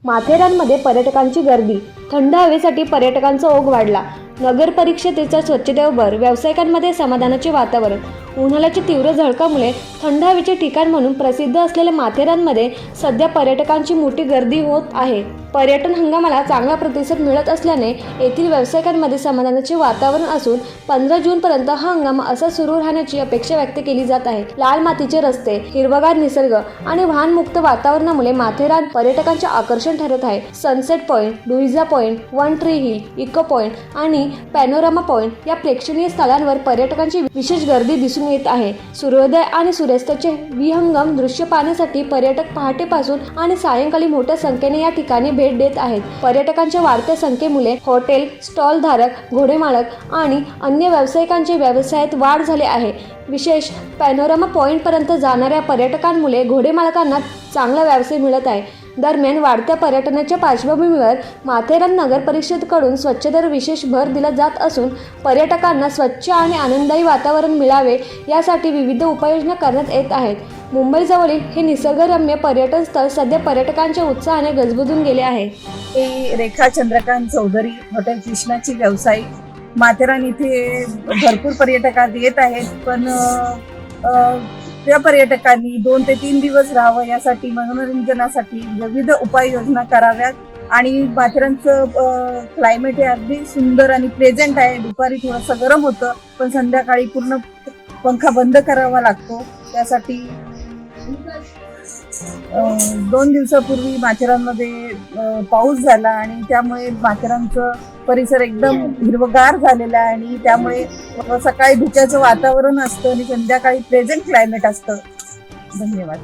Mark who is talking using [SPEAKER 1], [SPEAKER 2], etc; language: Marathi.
[SPEAKER 1] माथेरानमध्ये पर्यटकांची गर्दी, थंड हवेसाठी पर्यटकांचा ओघ वाढला. नगर परिषदेच्या स्वच्छतेवर व्यावसायिकांमध्ये समाधानाचे वातावरण. उन्हाळ्याची तीव्र झळकामुळे थंड हवेचे ठिकाण म्हणून प्रसिद्ध असलेल्या माथेरानमध्ये सध्या पर्यटकांची मोठी गर्दी होत आहे. पर्यटन हंगामाला चांगला प्रतिसाद मिळत असल्याने येथील व्यावसायिकांमध्ये समाधानाचे वातावरण असून 15 जूनपर्यंत हा हंगाम असा सुरू राहण्याची अपेक्षा व्यक्त केली जात आहे. लाल मातीचे रस्ते, हिरवागार निसर्ग आणि वाहनमुक्त वातावरणामुळे माथेरान पर्यटकांचे आकर्षण ठरत आहे. Sunset point, Luisa point, one tree hill, echo point आणि पॅनोरामा पॉइंट या प्रेक्षणीय स्थळांवर पर्यटकांची विशेष गर्दी दिसून येत आहे. सूर्योदय आणि सूर्यास्ताचे विहंगम दृश्य पाहण्यासाठी पर्यटक पहाटेपासून आणि सायंकाळी मोठ्या संख्येने या ठिकाणी भेट देत आहेत. पर्यटकांच्या वाढत्या संख्येमुळे हॉटेल, स्टॉलधारक, घोडेमालक आणि अन्य व्यावसायिकांचे व्यवसायात वाढ झाली आहे. विशेष पॅनोरामा पॉइंटपर्यंत जाणाऱ्या पर्यटकांमुळे घोडेमालकांना चांगला व्यवसाय मिळत आहे. दरम्यान वाढत्या पर्यटनाच्या पार्श्वभूमीवर माथेरान नगर परिषदेकडून स्वच्छतेवर विशेष भर दिला जात असून पर्यटकांना स्वच्छ आणि आनंददायी वातावरण मिळावे यासाठी विविध उपाययोजना करण्यात येत आहेत. मुंबईजवळील हे निसर्गरम्य पर्यटन स्थळ सध्या पर्यटकांच्या उत्साहाने गजबजून गेले आहे.
[SPEAKER 2] रेखा चंद्रकांत चौधरी, हॉटेल कृष्णाची व्यावसायिक. माथेरान इथे भरपूर पर्यटक येत आहेत, पण त्या पर्यटकांनी 2 ते 3 दिवस राहावं यासाठी मनोरंजनासाठी विविध उपाययोजना कराव्यात. आणि माथेरानचं क्लायमेट हे अगदी सुंदर आणि प्लेझंट आहे. दुपारी थोडंसं गरम होतं, पण संध्याकाळी पूर्ण पंखा बंद करावा लागतो. त्यासाठी 2 दिवसापूर्वी माथेरानमध्ये पाऊस झाला आणि त्यामुळे माथेरानचं परिसर एकदम हिरवगार झालेला आहे आणि त्यामुळे सकाळी धुक्याचं वातावरण असतं आणि संध्याकाळी प्लेझंट क्लायमेट असतं. धन्यवाद.